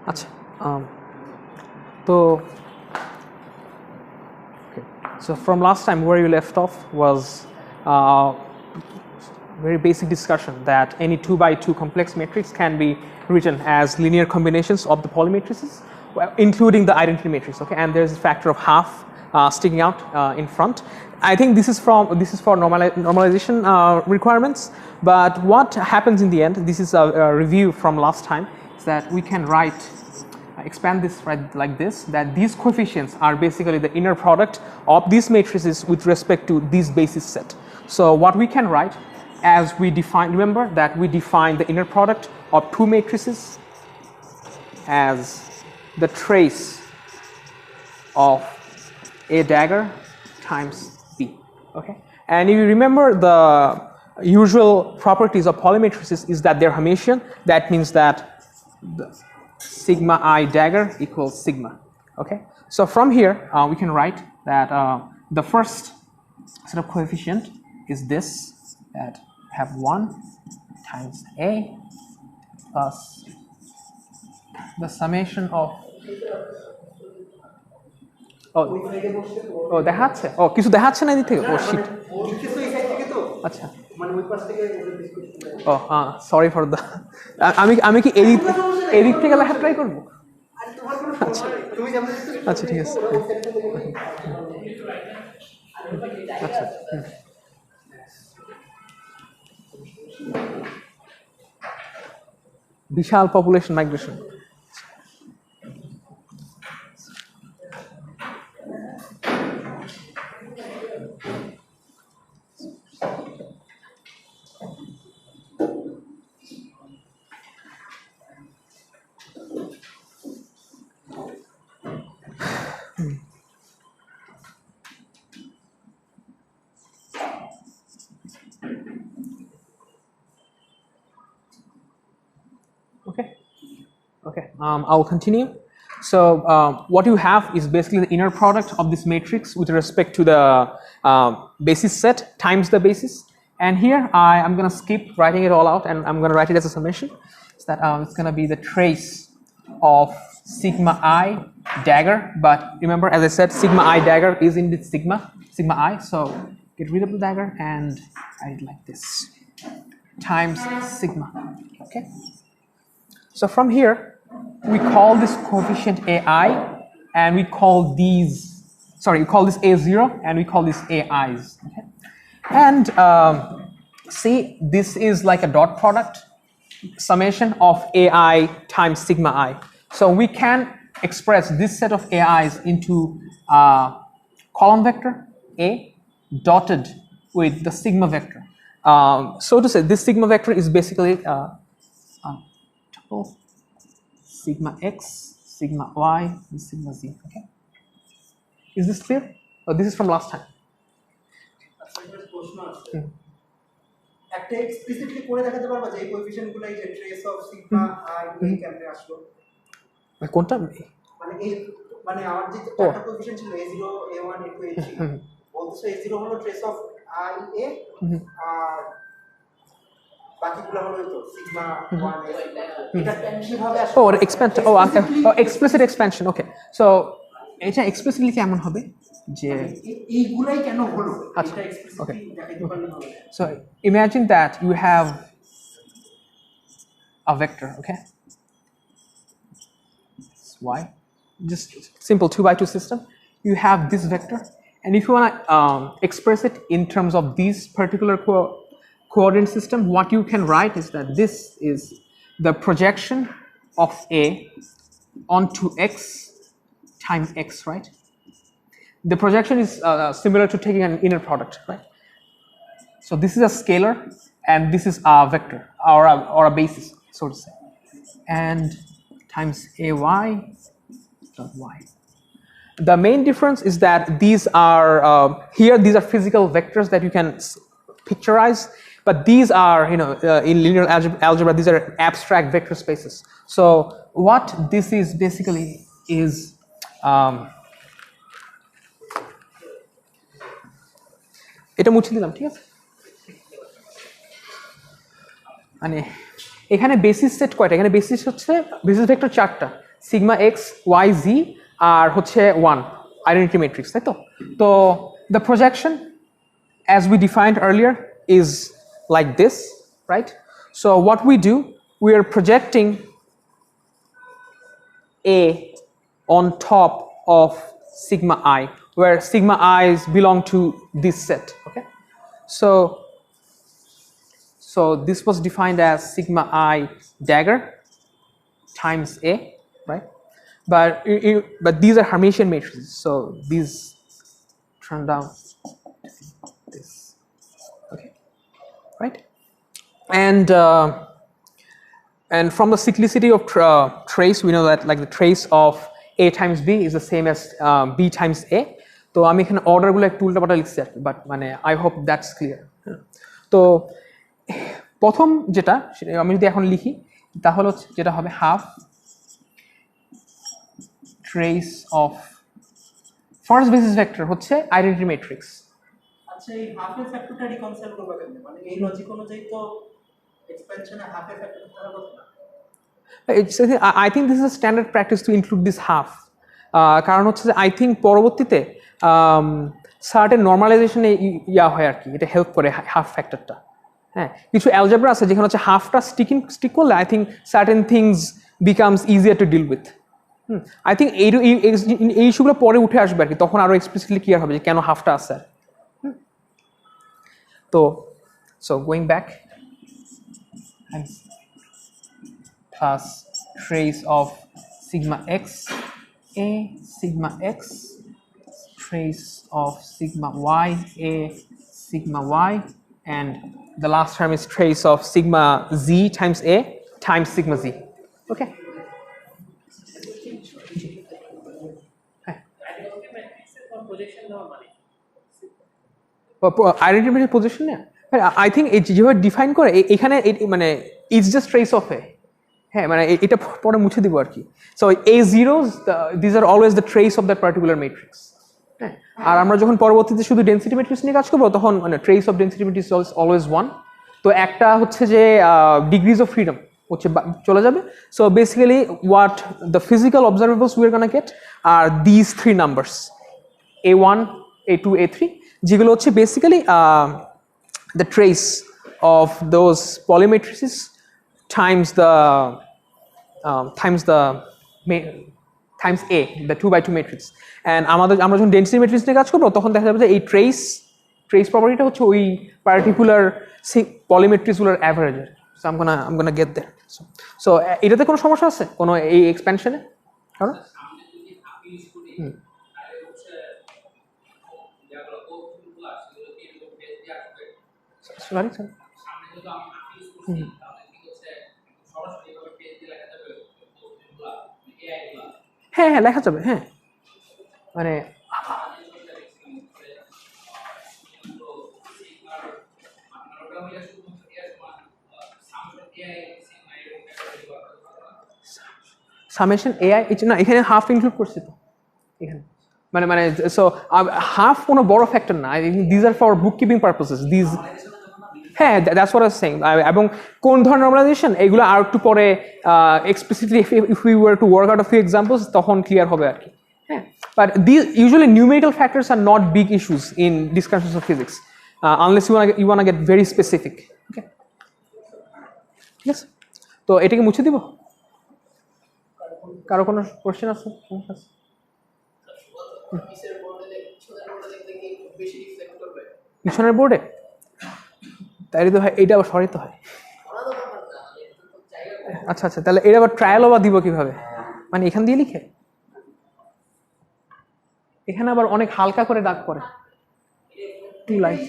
আচ্ছা তো so from last time where you left off was very basic discussion that any 2 by 2 complex matrix can be written as linear combinations of the polymatrices, including the identity matrix. Okay, and there's a factor of half sticking out in front. I think this is for normalization requirements. But what happens in the end? This is a review from last time. Is that we can expand this right like this, that these coefficients are basically the inner product of these matrices with respect to this basis set. So what we can write as we define, remember that we define the inner product of 2 matrices as the trace of A dagger times B. Okay, and if you remember the usual properties of polymatrices is that they're Hermitian. That means that the sigma I dagger equals sigma. Okay, so from here we can write that the first set of coefficient is this, that have 1 times A plus the summation of দেখাচ্ছে কিছু দেখাচ্ছে না এদিক থেকে sheet আচ্ছা sorry for the আমি কি এদিক থেকে লেখা ট্রাই করবো আচ্ছা ঠিক আছে আচ্ছা বিশাল population migration Okay, I'll continue. So what you have is basically the inner product of this matrix with respect to the basis set times the basis. And here I'm going to skip writing it all out, and I'm going to write it as a summation. So that it's going to be the trace of sigma I dagger. But remember, as I said, sigma I dagger is indeed sigma I. So get rid of the dagger and write it like this, times sigma. Okay. So from here, we call this coefficient AI, and we call this A0, and we call this AIs. Okay? And see, this is like a dot product summation of AI times sigma I. So we can express this set of AIs into column vector A dotted with the sigma vector. So to say, this sigma vector is basically sigma x, sigma y, and sigma z. Okay, is this clear? Oh, this is from last time. একটা explicitly করে দেখাতে পারবা যে এই কোএফিশিয়েন্টগুলো এই যে trace of sigma I এই কেমনে আসলো কোনটা মানে আমার যে চারটা কোএফিশিয়েন্ট ছিল a0 a1 a2 a3 বলতেছে a0 হলো ট্রেস অফ আই এ আর বাকিগুলো হলো তো সিগমা 1 এটা কিভাবে আসলে explicit expansion. Okay, so এটা explicitly কেমন হবে যে এইগুলাই কেন হলো আচ্ছা okay so imagine that you have a vector, okay, y, just simple 2 by 2 system. You have this vector, and if you want to express it in terms of this particular coordinate system, what you can write is that this is the projection of A onto X times X, right? The projection is similar to taking an inner product, right? So this is a scalar, and this is a vector or a basis, so to say, and times AY dot Y. The main difference is that these are here. These are physical vectors that you can picturize, but these are, in linear algebra, these are abstract vector spaces. So what this is basically is এটা মুছে দিলাম, ঠিক আছে, মানে এখানে basis set কয়টা? এখানে basis হচ্ছে বেসিস ভেক্টর 4টা, সিগমা এক্স ওয়াই জি আর হচ্ছে 1 আইডেন্টিটি ম্যাট্রিক্স, তাই তো? তো the projection as we defined earlier is like this, right? So what we do, we are projecting A on top of sigma I, where sigma i's belong to this set, okay? So this was defined as sigma I dagger times A, right? But these are Hermitian matrices, so these turn down this, okay, right? And from the cyclicity of trace, we know that like the trace of A times B is the same as B times A. তো আমি এখানে অর্ডারগুলো একটু উল্টাপাল্টা লিখছি আর কি, but মানে I hope that's clear. তো প্রথম যেটা আমি যদি এখন লিখি তাহলে হচ্ছে যেটা হবে half trace of first basis vector হচ্ছে আইডেন্টিটি ম্যাট্রিক্স। আচ্ছা, এই হাফের ফ্যাক্টরটা রিকনসাইল করব কেমনে? মানে এই লজিক অনুযায়ী তো এক্সপেনশনে হাফের ফ্যাক্টর করা কথা না। I think this is a standard practice to include this half. কারণ হচ্ছে যে আই থিঙ্ক পরবর্তীতে সার্টেন নর্মালাইজেশনে ইয়া হয় আর কি, এটা হেল্প করে হাফ ফ্যাক্টরটা। হ্যাঁ, কিছু অ্যালজেব্রা আছে যেখানে হচ্ছে হাফটা স্টিক করলে I think certain things becomes easier to deal with. I think এই ইস্যুগুলো পরে উঠে আসবে আর কি, তখন আরও এক্সপ্লিসিটলি ক্লিয়ার হবে যে কেন হাফটা আছে আর। তো so going back plus trace of sigma x A sigma x, trace of sigma y A sigma y, and the last term is trace of sigma z times A times sigma z. Okay. Identity matrix position না, I think যেভাবে define করে এখানে মানে it's just trace of এ। হ্যাঁ, মানে এটা পরে মুছে দিব আর কি। So A zeros these are always the trace of that particular matrix. হ্যাঁ, আর আমরা যখন পরবর্তীতে শুধু ডেন্সিটি ম্যাট্রিক্স নিয়ে কাজ করবো তখন মানে trace of density matrix always 1। তো একটা হচ্ছে যে ডিগ্রিজ অফ ফ্রিডম হচ্ছে চলে যাবে। So basically what the physical observables we are gonna get are this 3 numbers A1 A2 A3, যেগুলো হচ্ছে basically the trace of those polymatrices times times A, the 2x2 matrix. And আমরা যখন density matrix নিয়ে কাজ করবো তখন দেখা যাবে যে এই ট্রেস প্রপার্টিটা হচ্ছে ওই পার্টিকুলার পলিমেট্রিক্সগুলোর অ্যাভারেজের। So I'm gonna get there. So এটাতে কোনো সমস্যা আছে কোনো এই এক্সপ্যানশনে? কারণ হ্যাঁ হ্যাঁ লেখা যাবে। হ্যাঁ, মানে সামেশন এআই না, এখানে হাফ ইনক্লুড করছি তো এখানে, মানে সো হাফ কোনো বড় ফ্যাক্টর না। These are for bookkeeping purposes these. হ্যাঁ, that's what I am saying. এবং কোন ধরনের নর্মালাইজেশন এগুলো আর একটু পরে explicitly if we were to work out of few examples তখন ক্লিয়ার হবে আর কি। হ্যাঁ, but this usually numerical factors are not big issues in discussions of physics unless you want get very specific. Okay, ঠিক আছে। তো এটাকে মুছে দিব। কারো কোনো কোশ্চেন আছে? পিছনের বোর্ডে তাই তো হয়, এইটা আবার সরিতে হয়। আচ্ছা আচ্ছা, তাহলে এটা আবার ট্রায়ালও বা দিব কিভাবে? মানে এখান দিয়ে লিখে এখানে আবার অনেক হালকা করে দাগ পড়ে। টু লাইন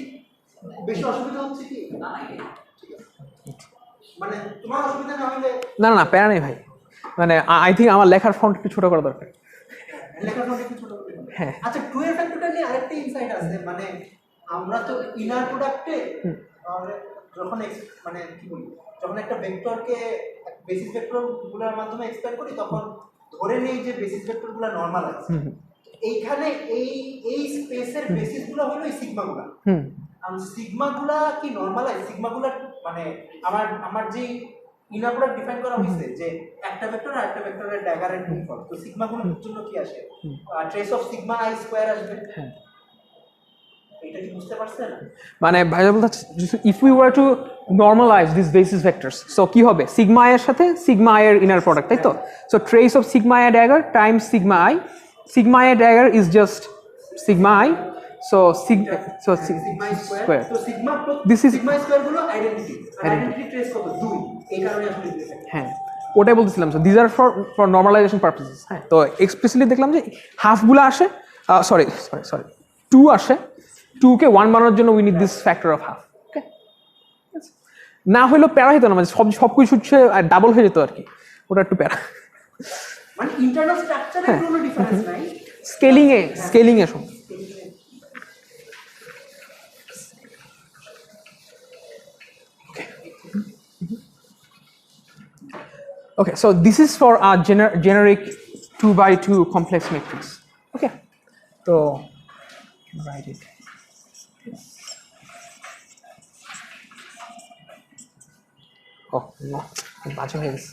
বেশি অসুবিধা হচ্ছে কি? মানে তোমার অসুবিধা না হলে না না প্যারা নেই ভাই, মানে আই থিঙ্ক আমার লেখার ফন্ট একটু ছোট করা দরকার। লেখার ফন্ট একটু ছোট করে। হ্যাঁ, আচ্ছা, টু এর ফ্যাক্টরটা নিয়ে আরেকটা ইনসাইট আছে। মানে আমরা তো ইনার প্রোডাক্টে যখন মানে কি বলি, যখন একটা ভেক্টরকে বেসিস ভেক্টরগুলোর মাধ্যমে এক্সপ্যান্ড করি তখন ধরে নেই যে বেসিস ভেক্টরগুলো নরমাল আছে। এইখানে এই স্পেসের বেসিসগুলো হলো এই সিগমাগুলো। সিগমাগুলা কি নরমালাইজ? সিগমাগুলা মানে আমার যেই ইনার প্রোডাক্ট ডিফাইন করা হয়েছে যে একটা ভেক্টর আর একটা ভেক্টরের ড্যাগারের গুণফল, তো সিগমা গুলোর জন্য কি আসে, trace of sigma I square আসবে। হ্যাঁ, এটা কি বুঝতে পারছেন? মানে ভাইয়া বলতে if we were to normalize these basis vectors, so কি হবে সিগমা i এর সাথে সিগমা i এর ইনার প্রোডাক্ট, তাই তো? So trace of sigma i dagger times sigma i dagger is just sigma i, so sigma square, so sigma this is sigma square গুলো identity trace কত 2, এই কারণে আসলে দিতে। হ্যাঁ, ওটাই বলতেছিলাম। So this are for normalization purposes. হ্যাঁ, তো এক্সপ্লিসিটলি দেখলাম যে হাফগুলো আসে, সরি 2 আসে, 2 কে 1 বানানোর জন্য we need this factor of half. Okay, না হইলো প্যারা হইতো না, মানে সব কিছু হচ্ছে ডাবল হয়ে যেত আর কি, ওটা একটু প্যারা। মানে ইন্টারনাল স্ট্রাকচারে কোনো ডিফারেন্স নাই, স্কেলিং এ সব। Okay, so this is for our generic 2x2 complex matrix. Okay, so write it. Oh no, বাজে হয়ে গেছে।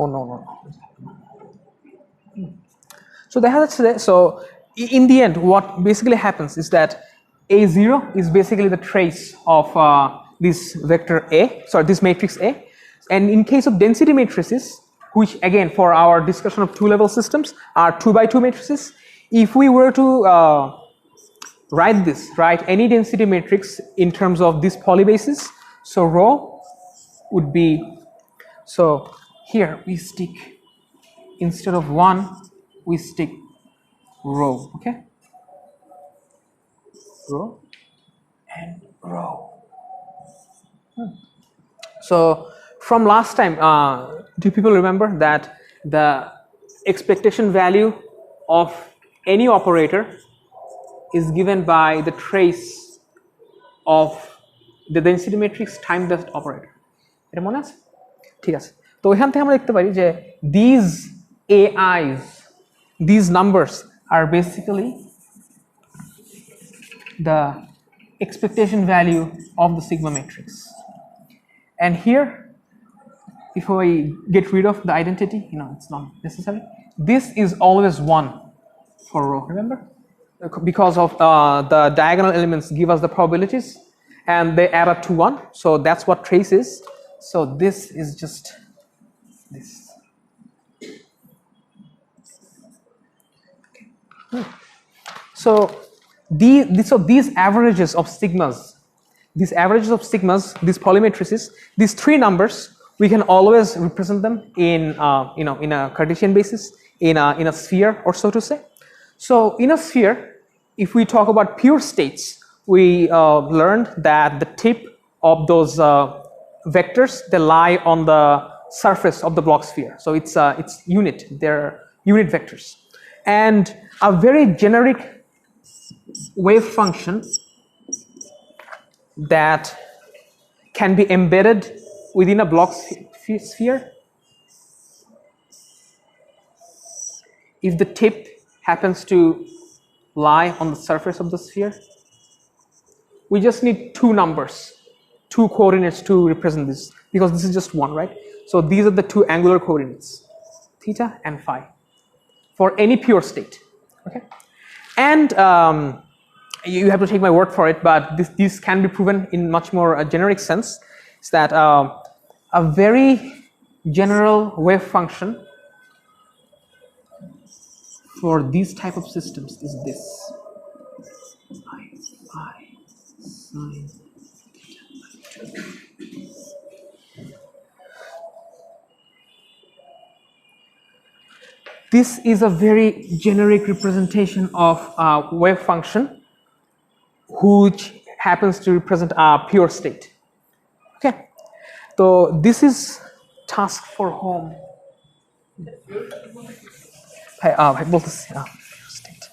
Oh no. So so in the end, what basically happens is that A0 is basically the trace of this vector A, sorry, this matrix A. And in case of density matrices, which again for our discussion of two-level systems are 2x2 matrices, if we were to write any density matrix in terms of this polybasis, so rho would be, so here we stick, instead of 1 we stick row, okay, row and row. So from last time, do people remember that the expectation value of any operator is given by the trace of the density matrix times the operator? এটা মনে আছে? ঠিক আছে, তো এখান থেকে আমরা দেখতে পারি যে these AIs, these numbers are basically the expectation value of the sigma matrix. And here, if we get rid of the identity, it's not necessary. This is always 1 for rho, remember? Because of the diagonal elements give us the probabilities and they add up to 1. So that's what trace is. So this is just this. So these averages of sigmas, these polymatrices, these 3 numbers, we can always represent them in in a Cartesian basis, in a sphere, or so to say. So in a sphere, if we talk about pure states, we learned that the tip of those vectors, they lie on the surface of the block sphere. So it's unit, they're unit vectors, and a very generic wave function that can be embedded within a block sphere if the tip happens to lie on the surface of the sphere. We just need 2 numbers, 2 coordinates to represent this, because this is just 1, right? So these are the 2 angular coordinates, theta and phi, for any pure state. Okay, and you have to take my word for it, but this can be proven in much more generic sense. Is that a very general wave function for these type of systems is this: phi sine. This is a very generic representation of a wave function which happens to represent a pure state. Okay, so this is task for home. ভাই বলতেছি state.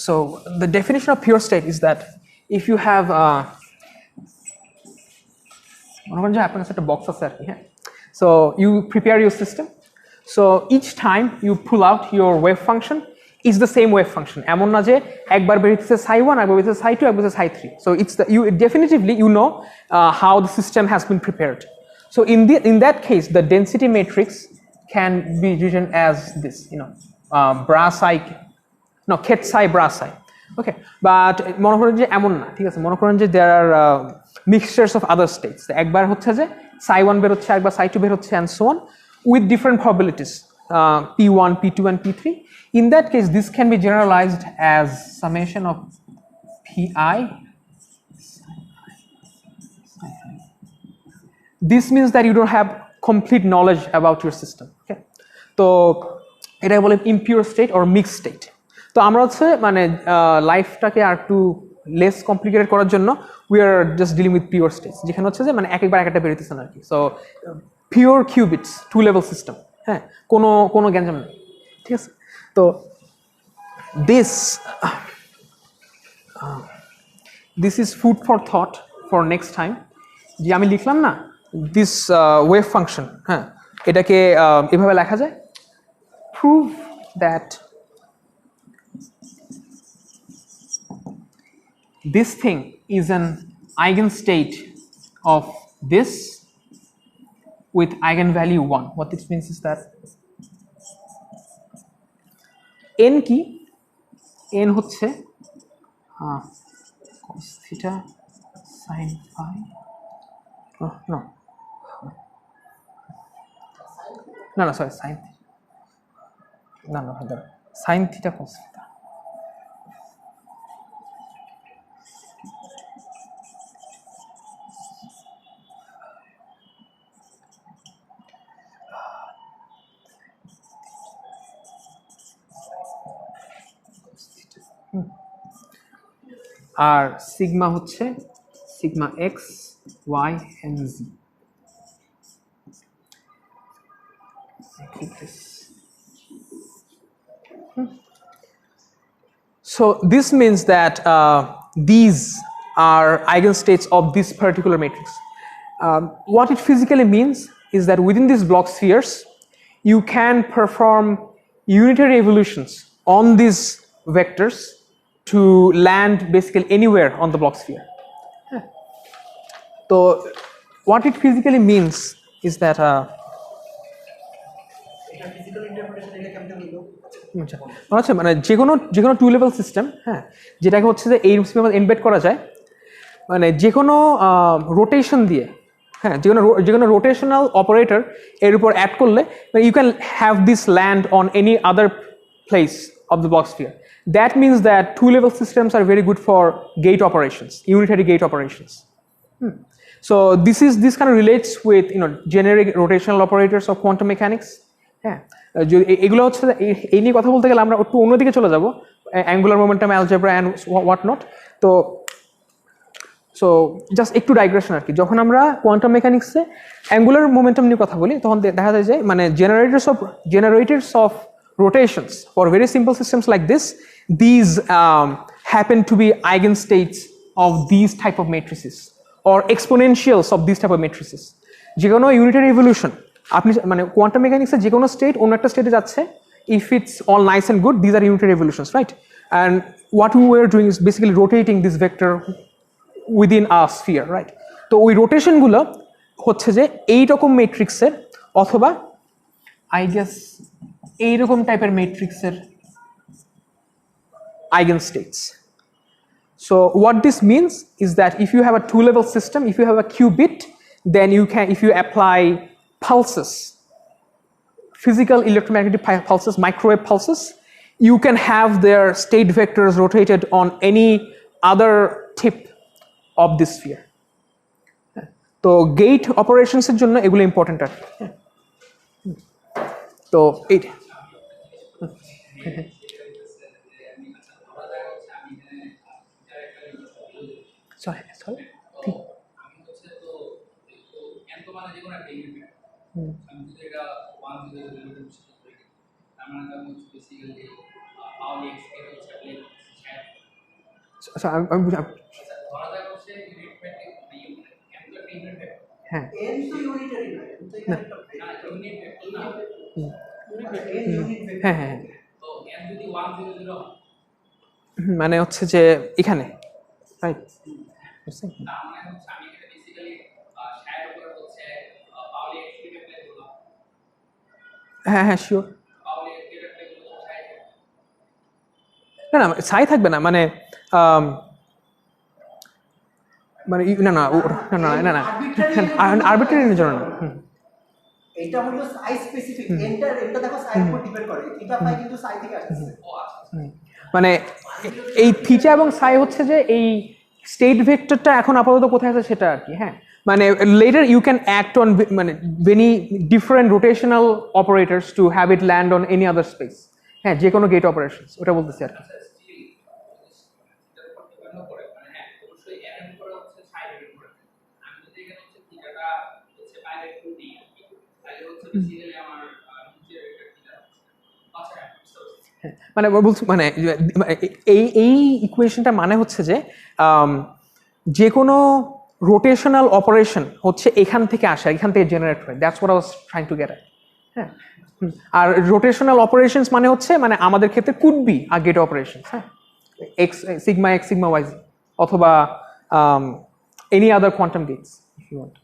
So the definition of pure state is that if you have মনে করেন যে আপনার কাছে একটা box আছে আর কি, হ্যাঁ, so you prepare your system, so each time you pull out your wave function is the same wave function, এমন না যে একবার বের হইতেছে psi1 একবার বের হইতেছে psi2 একবার hইতেছে psi3, so it's the you definitively you know how the system has been prepared. So in that case the density matrix can be written as this, bra psi, no, ket psi bra psi, okay, but মনে করেন যে এমন না, ঠিক আছে, মনে করেন যে there are mixtures of other states, একবার হচ্ছে যে psi1 বের হচ্ছে একবার psi2 বের হচ্ছে and so on with different probabilities, p1 p2 and p3. In that case this can be generalized as summation of pi. This means that you don't have complete knowledge about your system, okay, তো এটা বলে impure state or mixed state. তো আমরা হচ্ছে মানে লাইফটাকে আর একটু less complicated করার জন্য we are just dealing with pure states, যেখানে হচ্ছে যে মানে একবার একটা বেরোতেছে না আর কি। So pure cubits, 2 level system, হ্যাঁ, কোনো গ্যাঞ্জাম নেই, ঠিক আছে। তো this is food for thought for next time. যে আমি লিখলাম না দিস ওয়েভ ফাংশন, হ্যাঁ, এটাকে এভাবে লেখা যায়, prove that this thing is an eigenstate of this with eigenvalue 1. What this means is that n কি, n হচ্ছে cos theta sin phi, no sorry, sin, no sin theta cos theta. আর sigma হচ্ছে sigma x y and z. So this means that these are eigenstates of this particular matrix. What it physically means is that within these block spheres you can perform unitary evolutions on these vectors to land basically anywhere on the block sphere. So what it physically means is that আচ্ছা, মানে যে কোনো 2 level system, হ্যাঁ, যেটাকে হচ্ছে যে এই সিস্টেমে এমবেড করা যায়, মানে যে কোনো রোটেশন দিয়ে, হ্যাঁ, যে কোনো রোটেশনাল অপারেটর এর উপর অ্যাড করলে you can have this land on any other place of the Bloch sphere. That means that 2 level systems are very good for gate operations, unitary gate operations. So this kind of relates with generic rotational operators of quantum mechanics. হ্যাঁ, এগুলো হচ্ছে এই নিয়ে কথা বলতে গেলে আমরা একটু অন্যদিকে চলে যাব, angular momentum algebra and what not. তো সো জাস্ট একটু ডাইগ্রেশন আর কি, যখন আমরা কোয়ান্টাম মেকানিক্সে অ্যাঙ্গুলার মোমেন্টাম নিয়ে কথা বলি তখন দেখা যায় যে মানে জেনারেটরস of rotations for very simple systems like this, these happen to be eigenstates of these type of matrices or exponentials of these type of matrices. যে কোনো unitary evolution আপনি মানে কোয়ান্টাম মেকানিক্সে যে কোনো স্টেট অন্য একটা স্টেটে যাচ্ছে, if it's all nice and good, these are unitary evolutions, right? And what we were doing is basically rotating this vector within a sphere, right? তো ওই রোটেশন গুলো হচ্ছে যে এইরকম মেট্রিক্সের অথবা I guess এইরকম টাইপের মেট্রিক্সের eigenstates. So what this means is that if you have a 2 level system, if you have a qubit, then you can, if you apply pulses, physical electromagnetic pulses, microwave pulses, you can have their state vectors rotated on any other tip of this sphere. তো gate operations এর জন্য এগুলো important আর কি। তো এই sorry আচ্ছা হ্যাঁ হ্যাঁ হ্যাঁ মানে হচ্ছে যে এখানে রাইট হ্যাঁ হ্যাঁ শিওর না না সাই থাকবে না মানে মানে না না না না না আরবিট্রারি জন্য না এটা হলো সাই স্পেসিফিক এটা দেখো সাইর উপর ডিপেন্ড করে থিটা ফাই কিন্তু সাই থেকে আসছে মানে এই থিটা এবং সাই হচ্ছে যে এই স্টেট ভেক্টরটা এখন আপাতত কোথায় আছে সেটা আর কি হ্যাঁ মানে later you can act on মানে many different rotational operators to have it land on any other space হ্যাঁ যে কোনো গেট অপারেশনস ওটা বলতেছি আর কি মানে বলছি মানে এই ইকুয়েশনটা মানে হচ্ছে যে যে কোনো রোটেশনাল অপারেশন হচ্ছে এখান থেকে আসে এখান থেকে জেনারেট হয় that's what I was trying to get হ্যাঁ আর রোটেশনাল অপারেশনস মানে হচ্ছে মানে আমাদের ক্ষেত্রে could be a gate operations হ্যাঁ এক্স সিগমা ওয়াই অথবা any other quantum gates if you want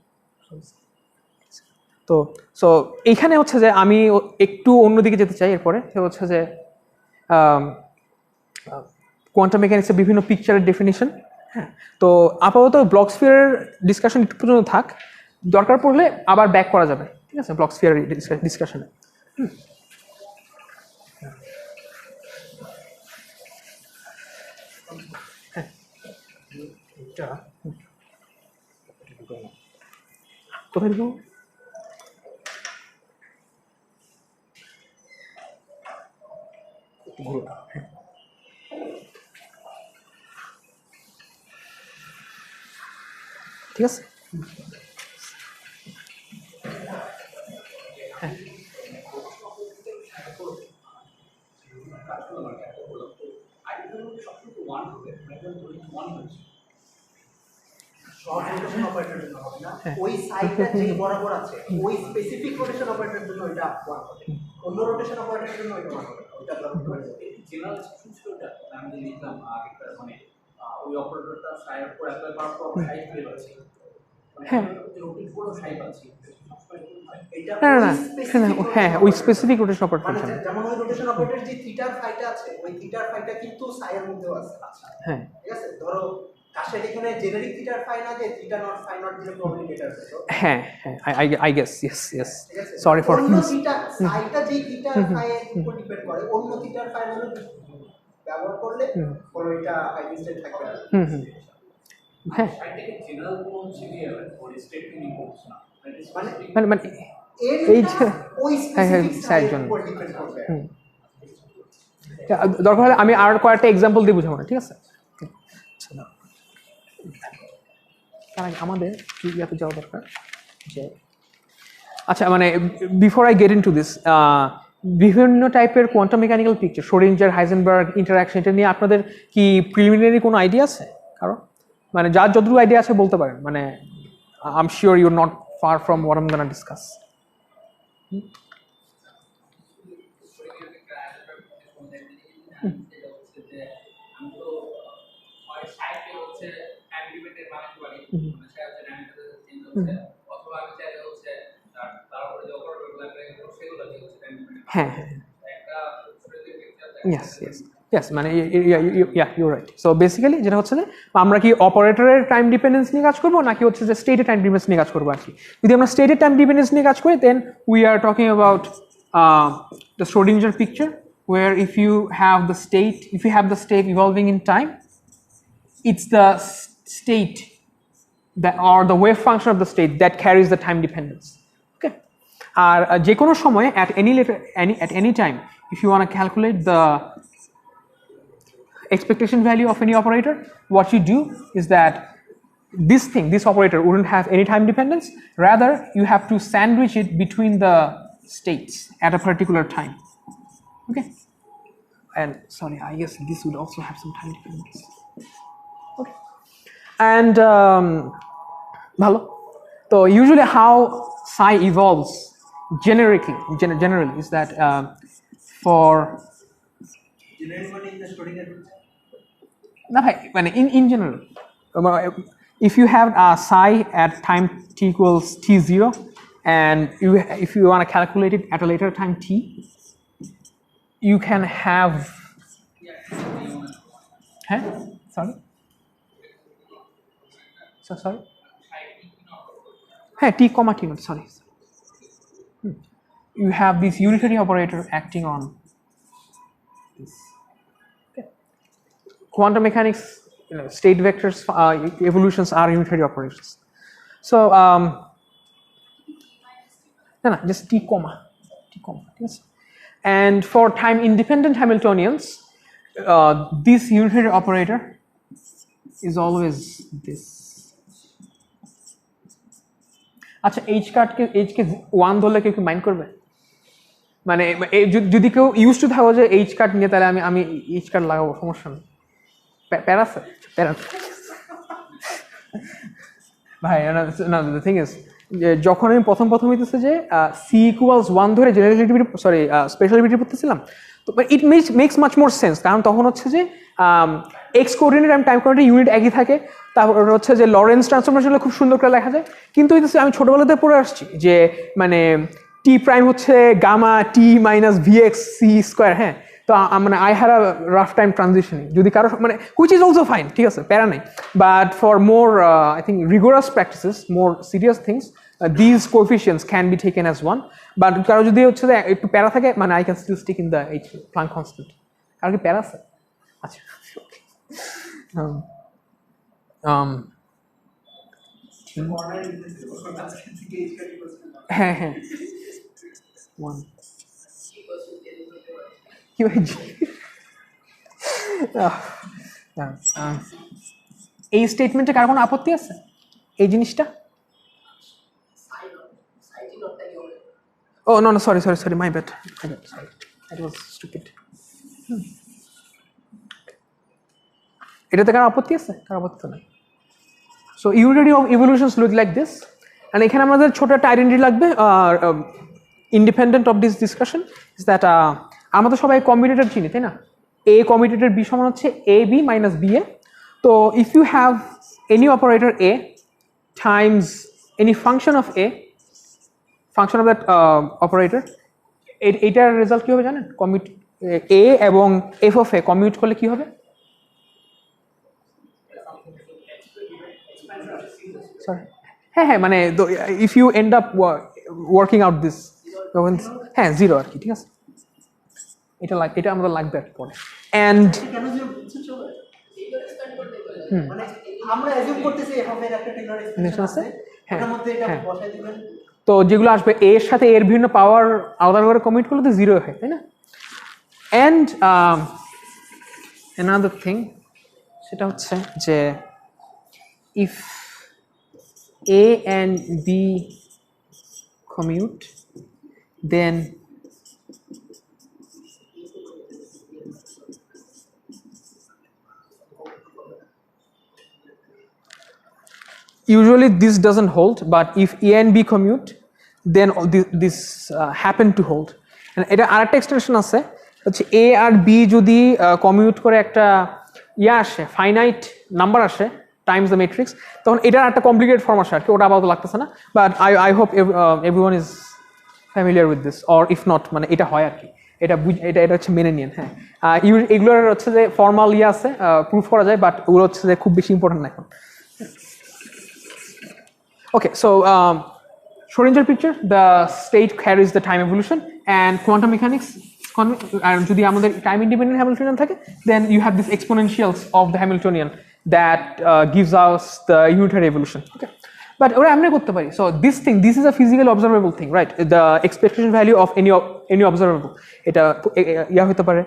তো সো এইখানে হচ্ছে যে আমি একটু অন্যদিকে যেতে চাই এরপরে সে হচ্ছে যে কোয়ান্টাম মেকানিক্সের বিভিন্ন পিকচারের ডেফিনিশন হ্যাঁ তো আপাতত ব্লক স্ফিয়ারের ডিসকাশন একটু পর্যন্ত থাক দরকার পড়লে আবার ব্যাক করা যাবে ঠিক আছে ব্লক স্ফিয়ারের ডিসকাশনে কোথায় দিব ঠিক আছে হ্যাঁ শর্ট রোটেশন অপারেটরের জন্য হবে না ওই সাইডটা যে বরাবর আছে ওই স্পেসিফিক রোটেশন অপারেটরের জন্য এটা ওয়ান হবে অন্য রোটেশন অপারেটরের জন্য এটা ওয়ান হবে ওটা জেনারেল সূত্রটা আমি যে লিখলাম আগেরটা মানে ওই অপারেটরটা সাইড উপর অ্যাপ্লাই করার পর সাইড ফেলে যাচ্ছে হ্যাঁ রোটেট করে সাইড আছে এটা হ্যাঁ ওই স্পেসিফিক রোটেশন অপারেটর যেমন ওই রোটেশন অপারেটর যে থিটার ফাইটা আছে ওই থিটার ফাইটা কিন্তু সাইয়ের মধ্যেও আছে আচ্ছা হ্যাঁ ঠিক আছে ধরো কাশের এখানে জেনারিক থিটার ফাই না যে থিটা নট ফাই নট দিলে প্রবলেম এটা আছে তো হ্যাঁ হ্যাঁ I guess yes sorry for অন্য থিটা সাইটা যে থিটার ফাই এর উপর ডিপেন্ড করে অন্য থিটার ফাই হলো ব্যবহার করলে কোনো এটা আইডেন্টিটি থাকবে না হ্যাঁ সাইটাকে জেনারেল কোন হচ্ছে কি ওর স্টেটমেন্ট ইম্পোর্টস না মানে এই যে ওই স্পেসিফিক সাইড জন্য দরকার হলে আমি আর কয়েকটা এক্সাম্পল দিয়ে বুঝাবো না ঠিক আছে আমাদের কি ইয়াতে যাওয়া দরকার যে আচ্ছা মানে before I get into this বিভিন্ন টাইপের quantum mechanical picture Schrodinger Heisenberg interaction এটা নিয়ে আপনাদের কি প্রিলিমিনারি কোনো আইডিয়া আছে কারণ মানে যার যতটুকু আইডিয়া আছে বলতে পারেন মানে I am sure you are not far from what I am gonna discuss হ্যাঁ yes মানে ইউ রাইট সো বেসিক্যালি যেটা হচ্ছে যে আমরা কি অপারেটরের টাইম ডিপেন্ডেন্স নিয়ে কাজ করবো নাকি হচ্ছে যে স্টেটের টাইম ডিপেন্ডেন্স নিয়ে কাজ করবো আর কি যদি আমরা স্টেটের টাইম ডিপেন্ডেন্স নিয়ে কাজ করি then we are talking about the Schrodinger picture where if you have the state evolving in time it's the state that or the wave function of the state that carries the time dependence okay আর যে কোনো সময় at any time if you want to calculate the expectation value of any operator what you do is that this operator wouldn't have any time dependence rather you have to sandwich it between the states at a particular time. Okay, and sorry, I guess this would also have some time dependence. Okay, and so usually how psi evolves generally is that for in general, if you have psi at time t equals t0, and if you want to calculate it at a later time t, you can have sorry t comma t not sorry. You have this unitary operator acting on this. Okay. Quantum mechanics, state vectors, evolutions are unitary operations. So just t comma. Yes. And for time independent Hamiltonians, this unitary operator is always this. আচ্ছা h কে 1 ধরলে কেউ কি mind করবে? মানে যদি কেউ use to থাকো যে h কাট নিয়ে, তাহলে আমি h কাট লাগাবো, সমস্যা নেই। প্যারা ভাই না, দ্য থিং ইজ যখন আমি প্রথম হইতেছে যে c ইকুয়ালস 1 ধরে জেনারেল রিলেটিভিটি স্পেশাল রিলেটিভিটি পড়তেছিলাম, তো it makes much more sense, কারণ তখন হচ্ছে যে এক্স কোঅর্ডিনেট এবং টাইম কোঅর্ডিনেট ইউনিট একই থাকে। তারপর হচ্ছে যে লরেন্স ট্রান্সফরমেশন খুব সুন্দর করে লেখা যায়। কিন্তু হইতেছে আমি ছোটবেলাতে পড়ে আসছি যে মানে টি প্রাইম হচ্ছে gamma t minus v x c square. হ্যাঁ, তো মানে I had a rough time transitioning, যদি কারো মানে হুইচ ইজ অলসো ফাইন, ঠিক আছে, প্যারা নেই। But for more I think rigorous practices, more serious things, this coefficients can be taken as one. But কারো যদি হচ্ছে যে একটু প্যারা থাকে, মানে I can still stick in the H Planck constant. কারো কি প্যারা আছে? আচ্ছা, হ্যাঁ এই স্টেটমেন্টে কার কোনো আপত্তি আছে এই জিনিসটা? Oh no sorry my bad, sorry, that was stupid. এটাতে কার আপত্তি আছে? কার আপত্তি তো নাই। So unity of evolutions look like this, and এখানে আমাদের ছোট একটা আইডেন্টিটি লাগবে independent of this discussion, is that আমরা তো সবাই কম্বিনেটর চিনি, তাই না? এ কম্বিনেটর বি সমান হচ্ছে a b minus b a. তো if you have any operator a times any function of a, function of that operator, এইটার রেজাল্ট কী হবে জানেন? কমিউট এ এবং এফ অফ এ কমিউট করলে কী হবে? হ্যাঁ, মানে if you end up working out this, হ্যাঁ, জিরো আর কি, ঠিক আছে। এটা আমাদের লাগবে আর পরে। অ্যান্ড তো যেগুলো আসবে এর সাথে এর বিভিন্ন পাওয়ার আলাদা করে কমিট করলে তো জিরো হয়, তাই না? অ্যান্ড অ্যানাদার থিং, সেটা হচ্ছে যে if A and B commute, then usually this doesn't hold, but if A and B commute, then this happen to hold. And এটা আরেকটা এক্সটেনশন আছে, হচ্ছে A আর B যদি কমিউট করে একটা আসে, ফাইনাইট নাম্বার আসে টাইমস দ্য ম্যাট্রিক্স, তখন এটার একটা কমপ্লিকেটেড ফর্ম আসে আর কি, ওটা আপাতত লাগতেছে না। But I hope everyone is familiar with this, or if not, মানে এটা হয় আর কি, এটা হচ্ছে মেনে নিন। হ্যাঁ, এগুলোর হচ্ছে যে ফর্মাল আছে, প্রুফ করা যায়, বাট ওগুলো হচ্ছে যে খুব বেশি ইম্পর্টেন্ট না এখন। ওকে, so Schrödinger picture, the state carries the time evolution, and quantum mechanics, and যদি আমাদের time independent Hamiltonian থাকে, then you have these exponentials of the Hamiltonian that gives us the unitary evolution. Okay, but ওরা এমনি করতে পারি। So this is a physical observable thing, right? The expectation value of any observable, এটা হতে পারে,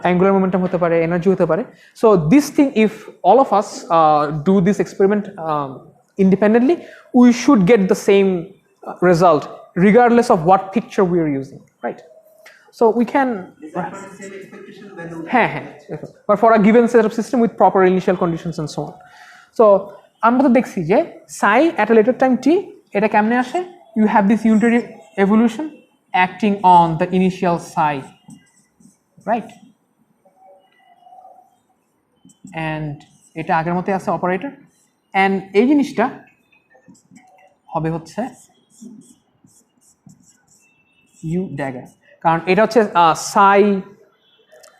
angular momentum হতে পারে, energy হতে পারে। So this thing, if all of us do this experiment independently, we should get the same result regardless of what picture we are using, right? So we can but for a given set of system with proper initial conditions and so on. So আমরা তো দেখছি যে psi at a later time t এটা কেমনে আসে, you have this unitary evolution acting on the initial psi, right? And এটা আগের মতই আছে অপারেটর, and এই জিনিসটা হবে হচ্ছে u dagger, কারণ এটা হচ্ছে psi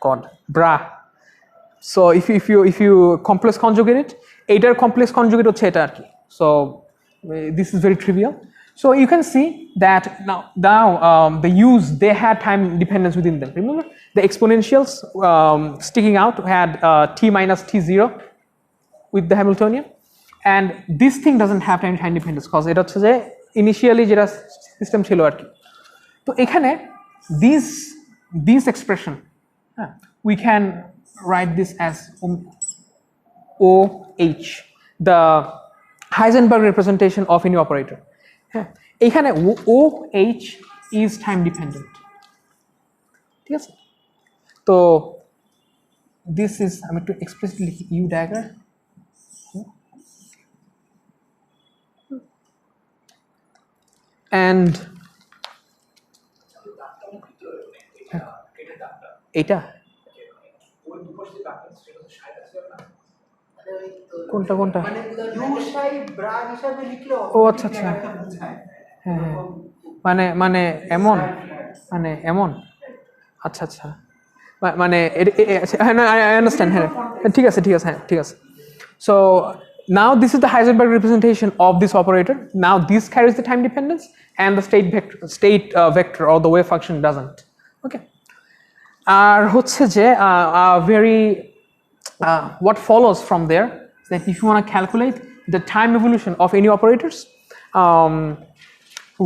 god bra. So if you complex conjugate it, এটার complex conjugate হচ্ছে এটা আর কি. So this is very trivial. So you can see that now the u's, they had time dependence within them. Remember the exponentials sticking out had t minus t0 with the Hamiltonian, and this thing doesn't have time dependence because এটা হচ্ছে যে initially যেটা system ছিল আর কি. তো এখানে this expression we can write this as OH, the Heisenberg representation of any operator. এখানে OH is time dependent, ঠিক আছে? তো this is, আমি একটু explicitly লিখি u dagger, and এটা কোনটা কোনটা ও আচ্ছা আচ্ছা হ্যাঁ মানে এমন আচ্ছা আচ্ছা মানে I understand, হ্যাঁ ঠিক আছে হ্যাঁ. So now this is the Heisenberg representation of this operator. Now this carries the time dependence and the state vector or the wave function doesn't. Okay. আর হচ্ছে যে very what follows from there is that if you want to calculate the time evolution of any operators,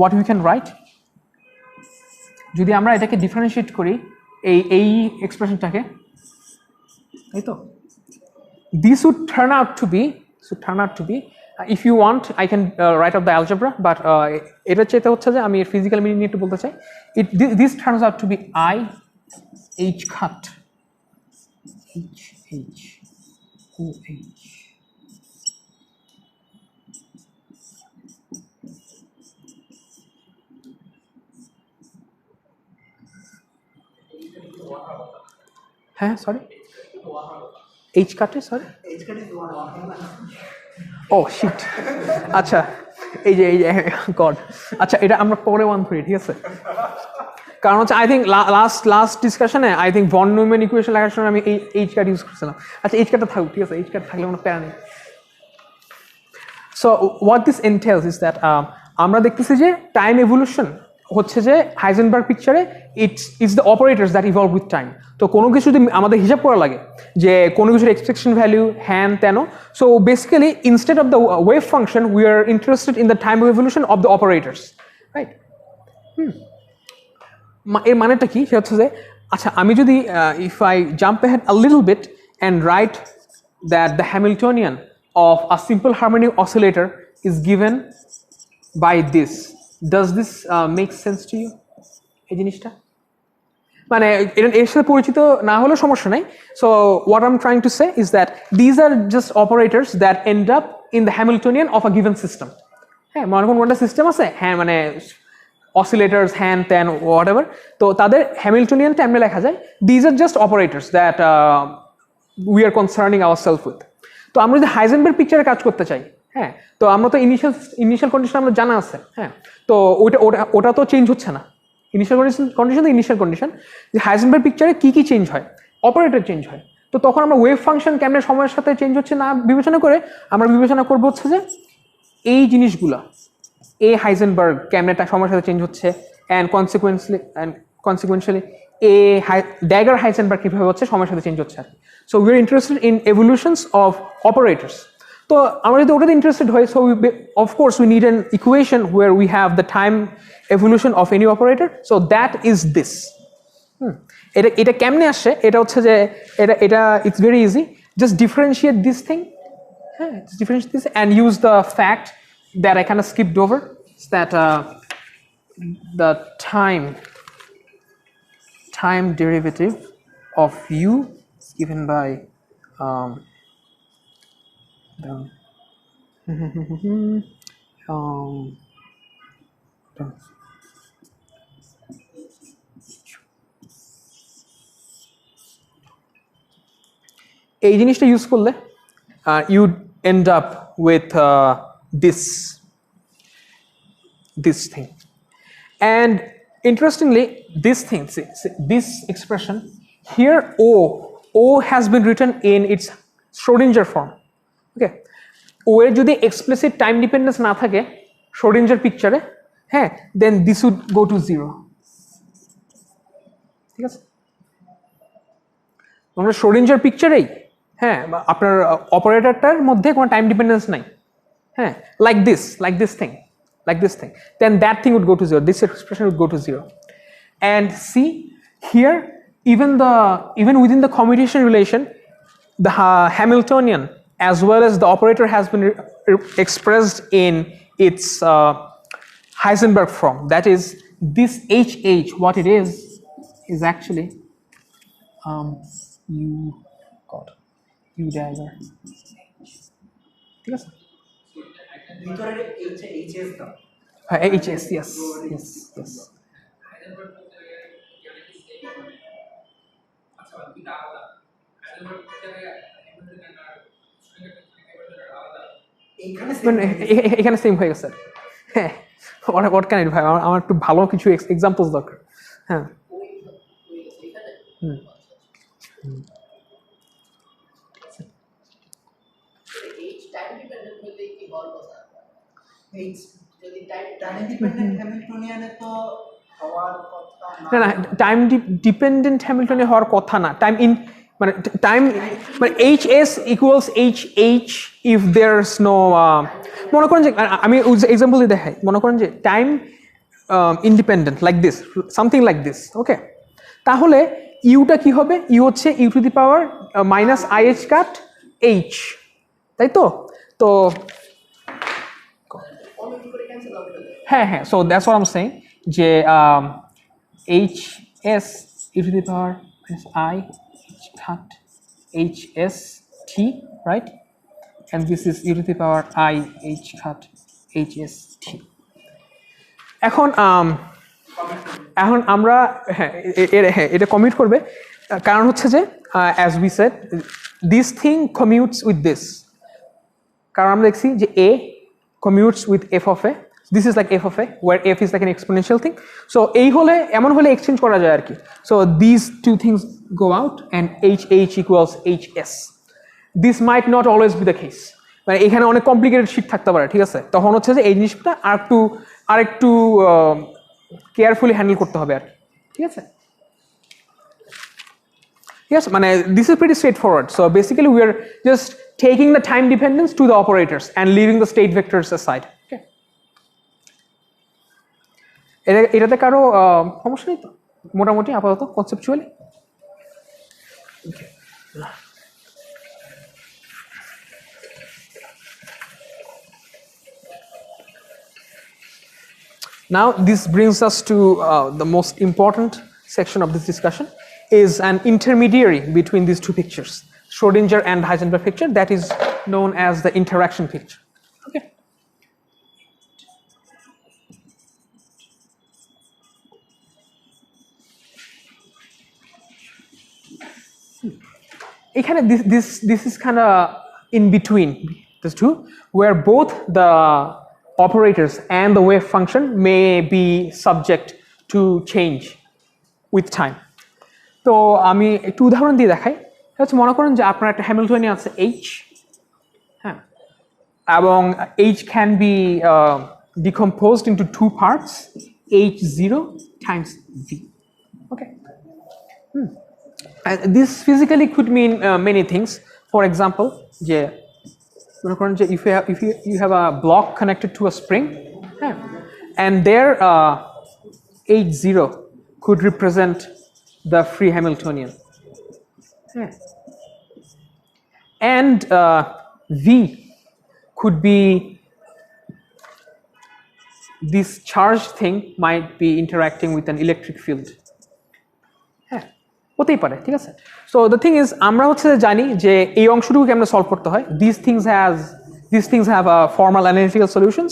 what we can write, যদি আমরা এটাকে differentiate করি এই এক্সপ্রেশনটাকে, তাই তো this would turn out to be if you want I can write out the algebra, but এটা চাইতে হচ্ছে যে আমি ফিজিক্যাল মিনিং নিয়ে একটু বলতে চাই. This turns out to be I H cut H OH. হ্যাঁ সরি H cut সরি ও শিট আচ্ছা এই যে গড আচ্ছা এটা আমরা পরে 1 ধরি, ঠিক আছে? কারণ হচ্ছে আই থিঙ্ক লাস্ট ডিসকাশনে I think von Neumann equation লেখার সময় আমি এই এইচ কার্ড ইউজ করছিলাম. আচ্ছা এইচ কার্ডটা থাকুক, ঠিক আছে? এইচ কার্ড থাকলে কোনো প্যারা নেই. So what this entails is that আমরা দেখতেছি যে টাইম এভলিউশন হচ্ছে যে হাইজেনবার্গ পিকচারে it's the operators that evolve with time. তো কোনো কিছু যদি আমাদের হিসাব করা লাগে যে কোনো কিছুর এক্সপেকশন ভ্যালু হ্যান তেন, so basically instead of the wave function we are interested in the time evolution of the operators, right? এর মানেটা কি? সে হচ্ছে যে আচ্ছা আমি যদি if I jump ahead a little bit and write that the Hamiltonian of a simple harmonic oscillator is given by this, does this make sense to you? এই জিনিসটা মানে এর সাথে পরিচিত না হলেও সমস্যা নাই. So what I am trying to say is that these are just operators that end up in the Hamiltonian of a given system. হ্যাঁ, মনে কোন একটা সিস্টেম আছে, হ্যাঁ মানে oscillators, hand, tan, whatever. তো তাদের হ্যামিল্টনিয়ানটা এমনি লেখা যায় these are just operators that we are concerning ourselves with. তো আমরা যদি হাইজেনবার্গ পিকচারে কাজ করতে চাই, হ্যাঁ, তো আমরা তো ইনিশিয়াল কন্ডিশন আমরা জানা আছে, হ্যাঁ, তো ওটা তো চেঞ্জ হচ্ছে না. ইনিশিয়াল কন্ডিশন তো ইনিশিয়াল কন্ডিশন. যে হাইজেনবার্গ পিকচারে কি চেঞ্জ হয়? অপারেটর চেঞ্জ হয়. তো তখন আমরা ওয়েভ ফাংশন কেমনে সময়ের সাথে চেঞ্জ হচ্ছে না বিবেচনা করে আমরা বিবেচনা করবো হচ্ছে যে এই জিনিসগুলা এ হাইজেনবার্গ কেমনেটা সময়ের সাথে চেঞ্জ হচ্ছে and consequentially a dagger Heisenberg কীভাবে হচ্ছে সময়ের সাথে চেঞ্জ হচ্ছে আর কি. So we are interested in evolutions of operators. তো আমরা যদি ওটাতে ইন্টারেস্টেড হই, so of course we need an equation where we have the time evolution of any operator. So that is this. এটা কেমনে আসে? এটা হচ্ছে যে এটা it's very easy. Just differentiate this thing, হ্যাঁ, differentiate this and use the fact that I kind of skipped over, is that the time derivative of u is given by the এই জিনিসটা ইউজ করলে you'd end up with this thing. And interestingly, this thing, this expression here, O has been written in its Schrodinger form. Okay, O এর যদি explicit time dependence না থাকে Schrodinger picture, হ্যাঁ, then this would go to 0. ঠিক আছে, আমরা Schrodinger picture-এই হ্যাঁ আপনার অপারেটরটার মধ্যে কোনো টাইম ডিপেন্ডেন্স নাই, হ্যাঁ, like this thing, then that thing would go to 0, this expression would go to 0. And see here, even within the commutation relation, the Hamiltonian as well as the operator has been expressed in its Heisenberg form. That is, this HH, what it is actually U dagger. ঠিক আছে, ভিতরের HS দাও, HS, yes. এখানে same হয়ে গেছে। হ্যাঁ, what can I do? আমার একটু ভালো কিছু এক্সাম্পলস দরকার। হ্যাঁ, না টাইম ডিপেন্ডেন্ট হ্যামিল্টনিয়ান হওয়ার কথা না, time HS equals HH if there's no মনে করেন যে আমি এক্সাম্পল দিয়ে দেখাই, মনে করেন যে time independent like this, something like this, okay, তাহলে ইউটা কি হবে, ইউ হচ্ছে U to the power minus IH cut H, তাই তো হ্যাঁ, so that's what I am saying, যে HS e to the power minus IH cut HST, right? And this is e to the power IH cut HST. এখন আমরা এটা commute করবে, কারণ হচ্ছে যে as we said, this thing commutes with this, কারণ আমরা দেখছি যে A commutes with f of a, this is like f of a where f is like an exponential thing, so এই হলে এমন হলে এক্সচেঞ্জ করা যায় আর কি, so these two things go out and HH equals HS. This might not always be the case, মানে এখানে অনেক কমপ্লিকেটেড শিট থাকতে পারে, ঠিক আছে, তখন হচ্ছে যে এই জিনিসটা আরেকটু কেয়ারফুলি হ্যান্ডেল করতে হবে আর কি, ঠিক আছে। Yes, মানে this is pretty straightforward. So basically we are just taking the time dependence to the operators and leaving the state vectors aside. Okay. এটাতে কারো সমস্যা নেই তো মোটামুটি আপাতত conceptually? Okay. Now this brings us to the most important section of this discussion, is an intermediary between these two pictures, Schrodinger and Heisenberg picture, that is known as the interaction picture. Okay. এখানে this is kind of in between these two, where both the operators and the wave function may be subject to change with time. তো আমি একটু উদাহরণ দিয়ে দেখাই, হচ্ছে মনে করেন যে আপনার একটা হ্যামিল্টনিয়ান আছে H, হ্যাঁ, এবং H can be decomposed into two parts, H0 times V. Okay. This physically could mean many things. For example, যে মনে করেন যে if you have a block connected to a spring, and there H0 could represent the free Hamiltonian, and V could be this charged thing might be interacting with an electric field. হ্যাঁ হতেই পারে, ঠিক আছে। So the thing is আমরা হচ্ছে জানি যে এই অংশটুকু কেমন সলভ করতে হয়। these things have formal analytical solutions,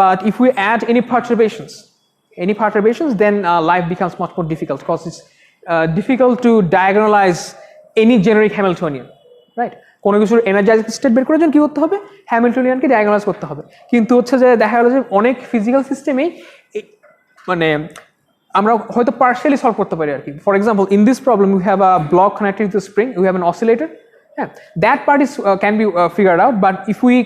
but if we add any perturbations, then life becomes much more difficult because it's difficult to diagonalize any generic Hamiltonian, right? কোনো কিছুর এনার্জাইজড স্টেট বের করার জন্য কি করতে হবে, হ্যামিল্টনিয়ানকে ডায়াগোনালাইজ করতে হবে। কিন্তু হচ্ছে যে দেখা গেল যে অনেক ফিজিক্যাল সিস্টেমেই মানে আমরা হয়তো পার্শিয়ালি সলভ করতে পারি আর কি। For example in this problem we have a block connected to spring, we have an oscillator, হ্যাঁ, that part is can be figured out, but if we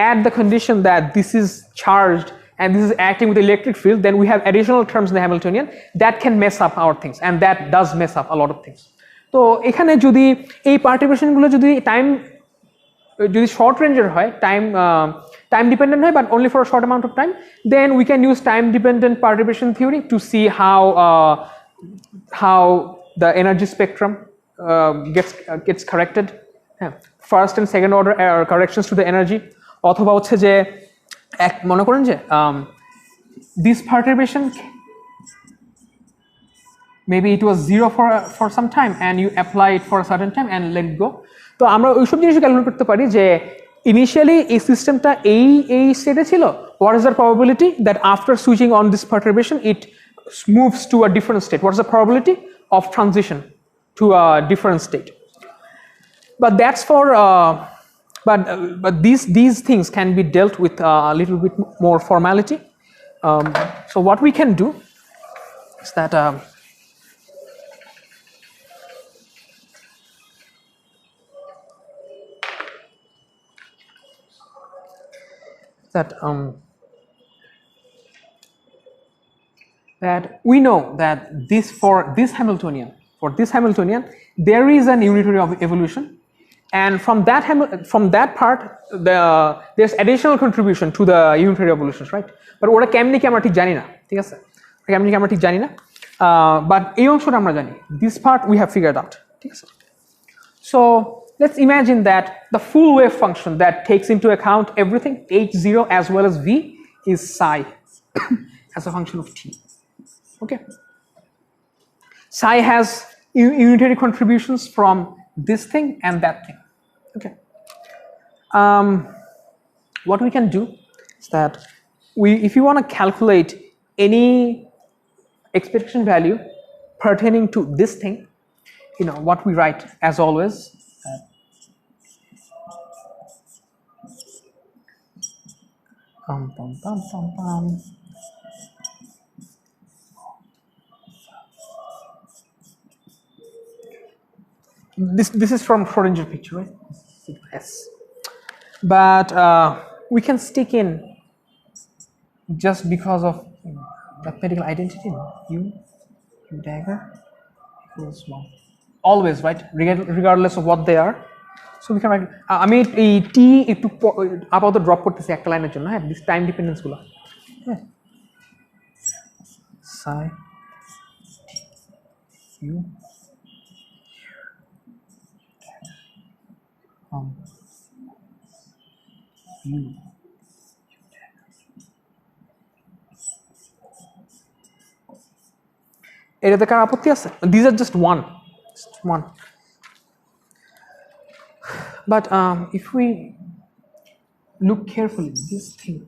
add the condition that this is charged and this is acting with the electric field, then we have additional terms in the Hamiltonian that can mess up our things, and that does mess up a lot of things. তো এখানে যদি এই পার্টিবেশনগুলো যদি short রেঞ্জের হয়, time dependent হয়, but only for a short amount of time, then we can use time dependent perturbation theory to see how the energy spectrum gets corrected. First and second order corrections to the energy. অথবা হচ্ছে যে মনে করেন যে this perturbation maybe it was zero for some time and you apply it for a certain time and let it go. তো আমরা ওইসব জিনিস ক্যালকুলেট করতে পারি যে ইনিশিয়ালি এই সিস্টেমটা এই স্টেটে ছিল, what is the probability that after switching on this perturbation it moves to a different state, what is the probability of transition to a different state. But that's for but these things can be dealt with a little bit more formality. So what we can do is that that we know that for this Hamiltonian there is an unitary of evolution, and from that part there's additional contribution to the unitary evolutions, right? But ওটা কেমনে কি আমরা ঠিক জানি না, ঠিক আছে, কেমনে কি আমরা ঠিক জানি না, বাট এই অংশটা আমরা জানি, this part we have figured out, ঠিক আছে। So let's imagine that the full wave function that takes into account everything h0 as well as v is psi as a function of t. Okay, psi has unitary contributions from this thing and that thing. Okay, what we can do is that if you want to calculate any expectation value pertaining to this thing, what we write as always, this is from Schrodinger picture, right? Yes, but we can stick in just because of mathematical identity, u dagger equals 1 always, right, regardless of what they are. So we can write আমি এই t একটু আপাতত drop করতেছি একটা লাইনের জন্য, হ্যাঁ, this time dependence গুলো, হ্যাঁ, psi u এটাতে কার আপত্তি আছে? These are just one. But if we look carefully, this thing,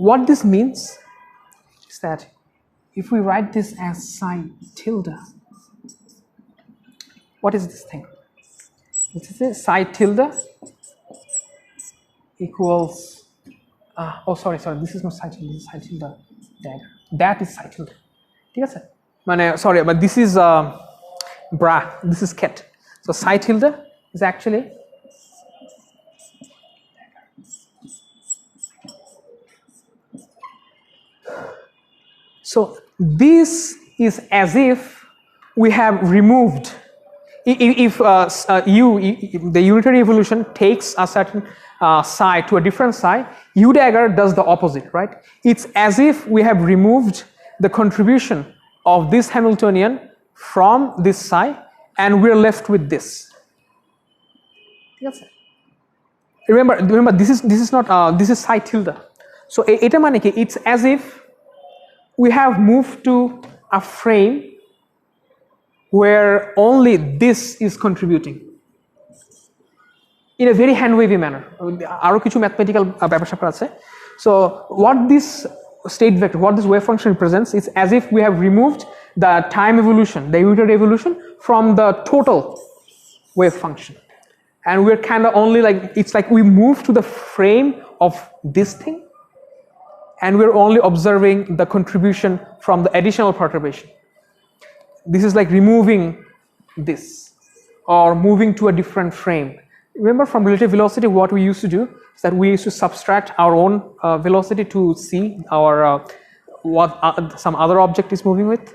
what this means is that if we write this as psi tilde, what is this thing? This is psi tilde equals oh sorry, this is not psi tilde, this is psi tilde dagger, that is psi tilde, ঠিক আছে, মানে sorry, but this is bra, this is ket, so psi tilde is actually so this is as if we have removed, if the unitary evolution takes a certain psi to a different psi, u dagger does the opposite, right? It's as if we have removed the contribution of this Hamiltonian from this psi and we're left with this. ঠিক আছে remember this is not this is psi tilde so এটা মানে কি it's as if we have moved to a frame where only this is contributing in a very hand wavy manner আরো কিছু mathematical ব্যাপার স্যাপার আছে so what this state vector what this wave function represents is as if we have removed the time evolution the unitary evolution from the total wave function and we're kind of only like it's like we move to the frame of this thing and we're only observing the contribution from the additional perturbation this is like removing this or moving to a different frame remember from relative velocity what we used to do is that we used to subtract our own velocity to see our what some other object is moving with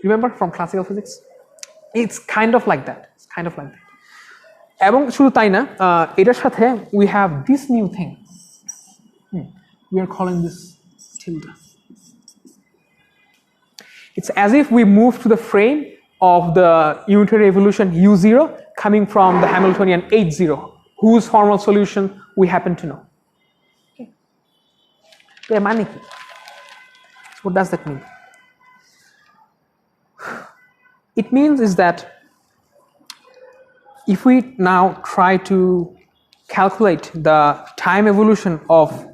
remember from classical physics it's kind of like that এবং শুধু তাই না এটার সাথে we have this new thing we are calling this tilde it's as if we move to the frame of the unitary evolution u0 coming from the Hamiltonian h0 whose formal solution we happen to know okay এর মানে কি what does that mean it means is that if we now try to calculate the time evolution of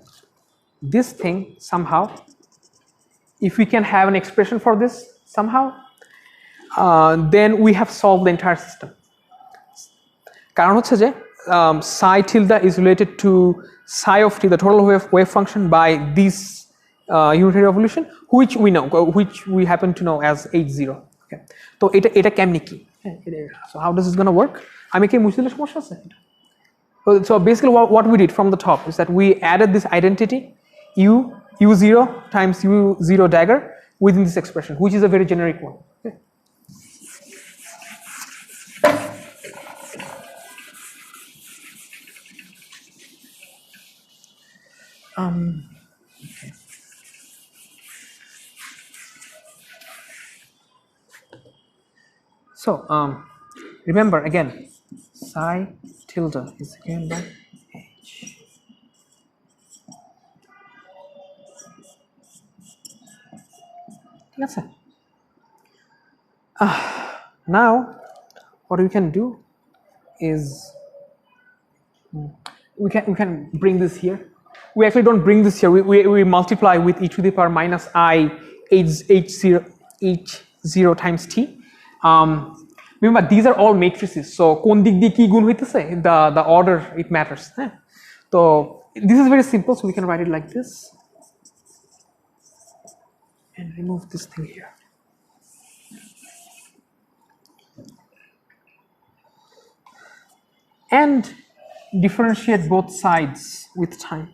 this thing somehow if we can have an expression for this somehow then we have solved the entire system কারণ হচ্ছে যে psi tilde is related to psi of t the total wave function by this unitary evolution which we know which we happen to know as h0 okay তো এটা কেমনে কি so how does this going to work আমি কি মুশকিল সমস্যা আছে so basically what we did from the top is that we added this identity u0 times u0 dagger within this expression which is a very generic one okay? Okay. So remember again psi tilde is given by h ঠিক আছে now what we can do is we can bring this here we actually don't bring this here we multiply with e to the power minus I h0 times t remember these are all matrices so কোন দিক দিয়ে কি গুণ হইতেছে the order it matters হ্যাঁ তো this is very simple so we can write it like this and remove this thing here and differentiate both sides with time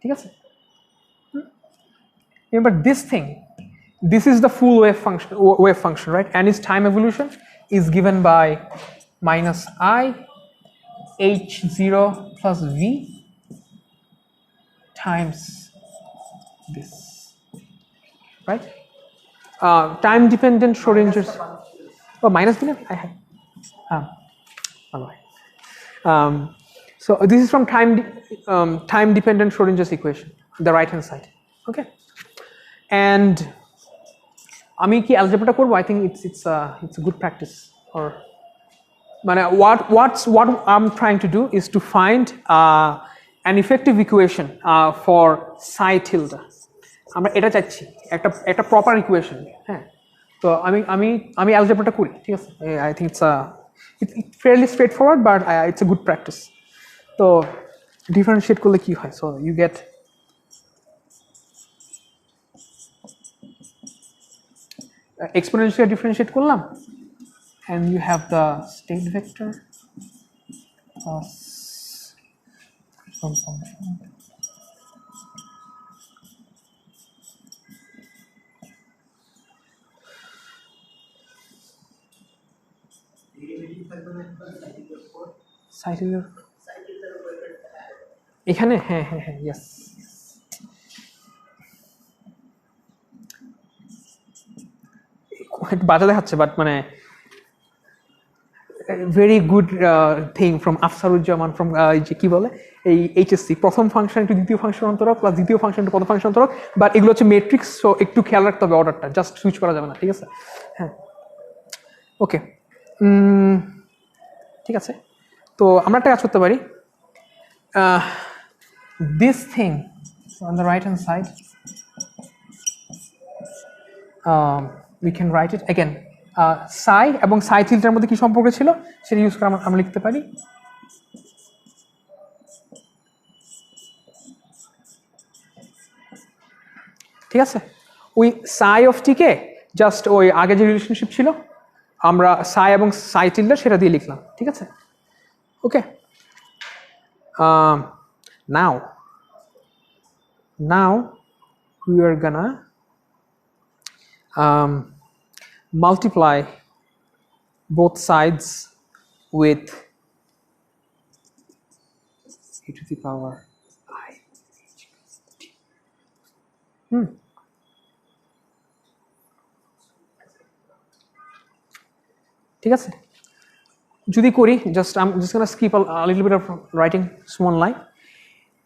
ঠিক আছে remember this thing this is the full wave function right and its time evolution is given by minus I h0 plus v times this right time dependent Schrodinger's oh minus দিলে so this is from time dependent Schrodinger's equation the right hand side okay and আমি কি algebra করব I think it's a good practice or মানে what I'm trying to do is to find an effective equation for psi tilde আমরা এটা চাচ্ছি একটা proper equation হ্যাঁ তো আমি algebra করি ঠিক আছে I think it's fairly straightforward but it's a good practice তো differentiate করলে কি হয় so you get exponentially differentiate করলাম and you have the state vector plus some function সাইটের এখানে হ্যাঁ yes একটু বাজে দেখাচ্ছে বাট মানে very good thing from Afsaruzzaman from যে কি বলে এই এইচএসসি, প্রথম ফাংশন একটু দ্বিতীয় ফাংশন অন্তরক প্লাস দ্বিতীয় ফাংশন একটু প্রথম ফাংশন অন্তরক, বাট এগুলো হচ্ছে মেট্রিক্স, সো একটু খেয়াল রাখতে হবে অর্ডারটা, জাস্ট সুইচ করা যাবে না, ঠিক আছে? হ্যাঁ, ওকে, ঠিক আছে। তো আমরা একটা কাজ করতে পারি, this thing on the right hand side, we can write it again, psi এবং psi থিটার মধ্যে কি সম্পর্ক ছিল সেটা ইউজ করে আমরা লিখতে পারি ঠিক আছে। ওই psi of T K just ওই আগে যে রিলেশনশিপ ছিল আমরা psi এবং psi tilde সেটা দিয়ে লিখলাম, ঠিক আছে? ওকে, now we are gonna multiply both sides with e to the power I. ঠিক আছে, যদি করি just I am just gonna skip a little bit of writing small line.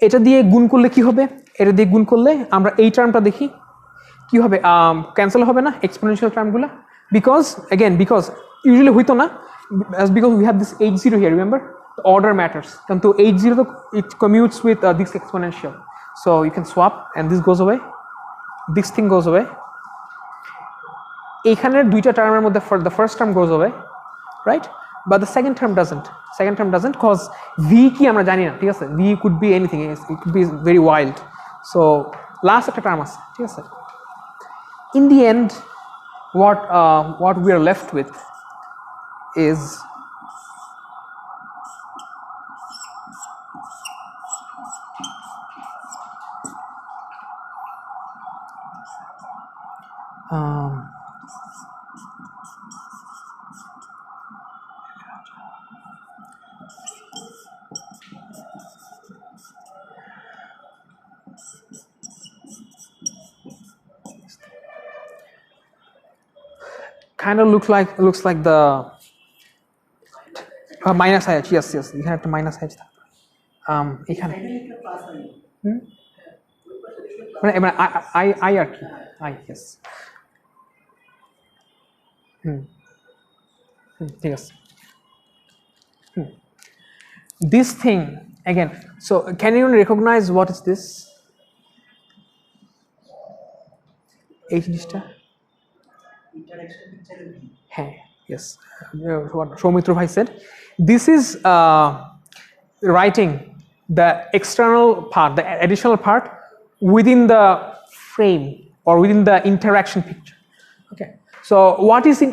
এটা দিয়ে গুণ করলে কি হবে, এটা দিয়ে গুণ করলে আমরা এই টার্মটা দেখি কি হবে, ক্যান্সেল হবে না এক্সপোনেনশিয়াল টার্মগুলো, বিকজ ইউজুয়ালি হইতো না, because we have this h0 here, remember the order matters, কিন্তু h0 তো it commutes with this exponential, so you can swap and this goes away, this thing goes away, এখানের দুইটা টার্মের মধ্যে the first term goes away, right, but the second term doesn't cause v কি আমরা জানি না, ঠিক আছে? v could be anything, it could be very wild, so last একটা টার্ম আছে, ঠিক আছে? In the end what we are left with is kind of looks like the minus IH, yes, এখানে একটা মাইনাস IH থাকবে এখানে মানে I আর কি I, yes, ঠিক আছে। This thing again, so can you recognize what is this? এই জিনিসটা হ্যাঁ, yes, what Soumitra bhai said, this is writing the external part, the additional part within the frame or within the interaction picture. Okay, so what is in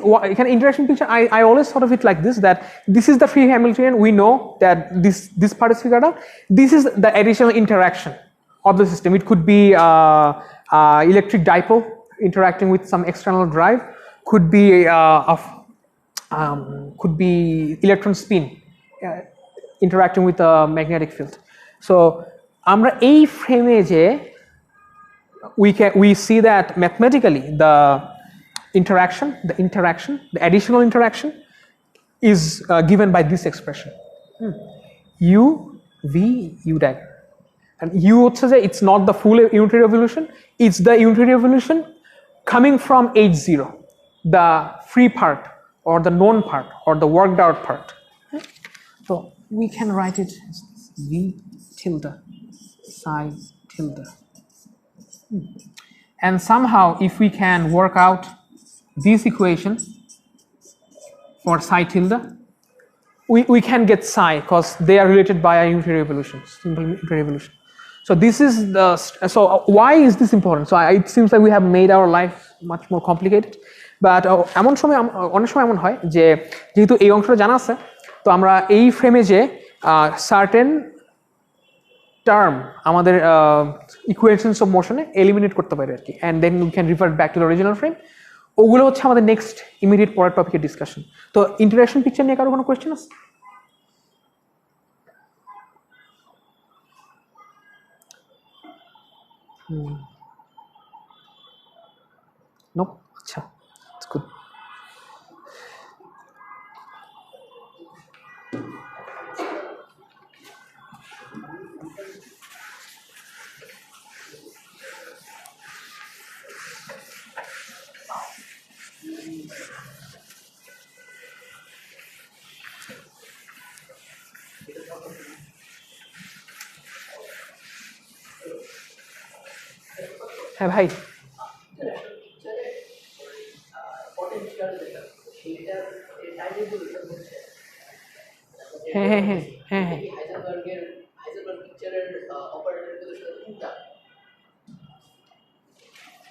interaction picture, I always thought of it like this, that this is the free Hamiltonian, we know that this part is figured out, this is the additional interaction of the system. It could be electric dipole interacting with some external drive, could be electron spin interacting with a magnetic field. So আমরা এই ফ্রেমে যে we see that mathematically the additional interaction is given by this expression, u v u dagger, and u says it's not the full unitary revolution, it's the unitary revolution coming from h0, the free part or the known part or the worked out part. So we can write it as v tilde psi tilde, and somehow if we can work out this equation for psi tilde, we can get psi because they are related by a unitary revolution, simple unitary revolution. So this is so why is this important? So it seems like we have made our life much more complicated, but এমন সময় অনেক সময় এমন হয় যে যেহেতু এই অংশটা জানা আছে, তো আমরা এই ফ্রেমে যে সার্টেন টার্ম আমাদের ইকুয়েশনস অফ মোশনে এলিমিনেট করতে পারি আর কি, and then we can revert back to the original frame. ওগুলো হচ্ছে আমাদের নেক্সট ইমিডিয়েট পরের টপিকের ডিসকাশন। তো ইন্টারেকশন পিকচার নিয়ে কারো কোনো কোয়েশ্চেন আছে? নো, আচ্ছা, ইটস গুড। হ্যাঁ ভাই হ্যাঁ হ্যাঁ হ্যাঁ হ্যাঁ হ্যাঁ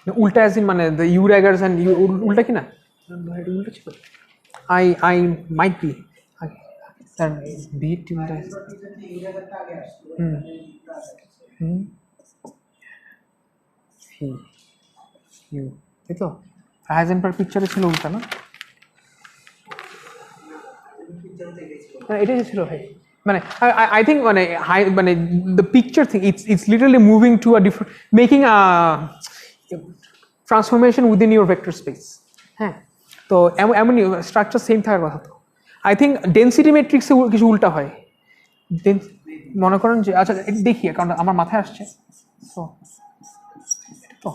উল্টা অ্যাজ ইন মানে the u daggers and u উল্টা কি না উল্টা ছিল আই মাইট বি বিট উল্টা হুম হুম ইউ এই তো হাইজেনবার্গ পিকচারে ছিল উল্টা না এটাই ছিল ভাই মানে I think মানে the picture thing it's literally moving to a different making a transformation within your vector space হ্যাঁ তো এমনই স্ট্রাকচার সেম থাকার কথা তো আই থিঙ্ক ডেন্সিটি ম্যাট্রিক্সে কিছু উল্টা হয় মনে করেন যে আচ্ছা দেখি কারণ আমার মাথায় আসছে সো তো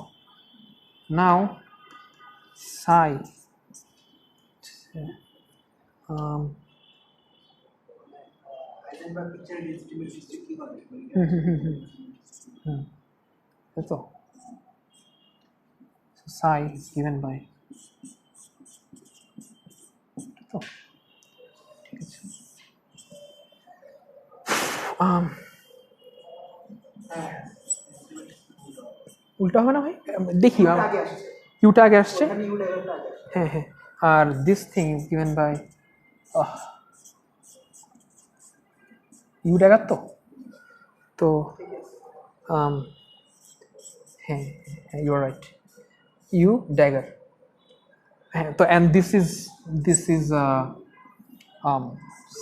নাও সাই তো psi is given by তো ঠিক আছে উল্টা হবে না ভাই দেখি ইউটা আগে আসছে হ্যাঁ হ্যাঁ আর this thing is given by U dagger তো হ্যাঁ হ্যাঁ you are right U dagger হ্যাঁ তো and this is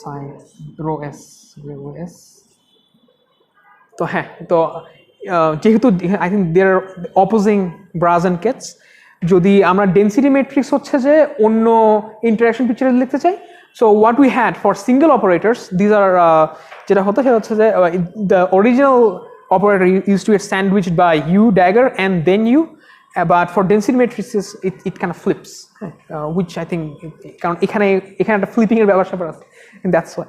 sign rho S তো হ্যাঁ তো যেহেতু I think there opposing bras and kets যদি আমরা ডেন্সিটি ম্যাট্রিক্স হচ্ছে যে অন্য ইন্টারাকশন পিকচারে লিখতে চাই so what we had for single operators these are যেটা হতো সেটা হচ্ছে যে the original operator used to get sandwiched by U dagger and then U but for density matrices it kind of flips which I think কারণ এখানে একটা flipping এর ব্যাপার স্যাপার আছে and that's why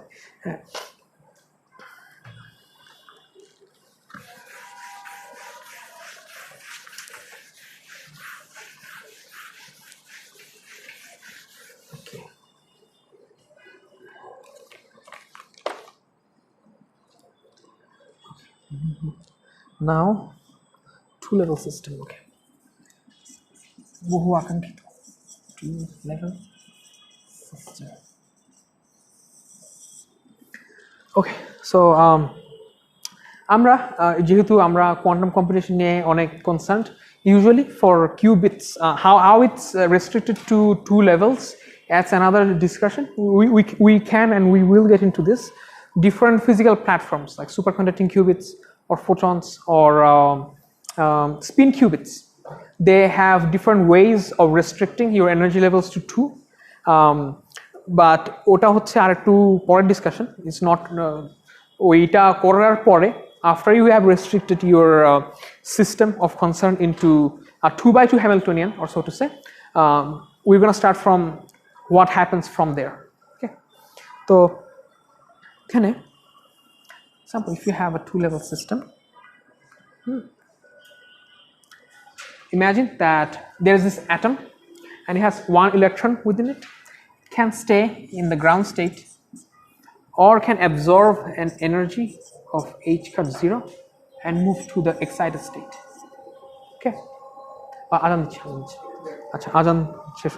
now two level system okay বহু আকাঙ্ক্ষিত two level system okay so আমরা যেহেতু আমরা কোয়ান্টাম কম্পিউটেশন নিয়ে অনেক concerned usually for qubits how it's restricted to two levels that's another discussion we can and we will get into this different physical platforms like superconducting qubits or photons or spin qubits they have different ways of restricting your energy levels to 2 but ওটা হচ্ছে আর একটু পরের discussion it's not ওইটা করার পরে after you have restricted your system of concern into a 2x2 Hamiltonian or so to say we're going to start from what happens from there okay so এখানে example if you have a two level system imagine that there is this atom and it has one electron within it can stay in the ground state or can absorb an energy of h cut 0 and move to the excited state okay আজান দিচ্ছি আচ্ছা আজান শেষ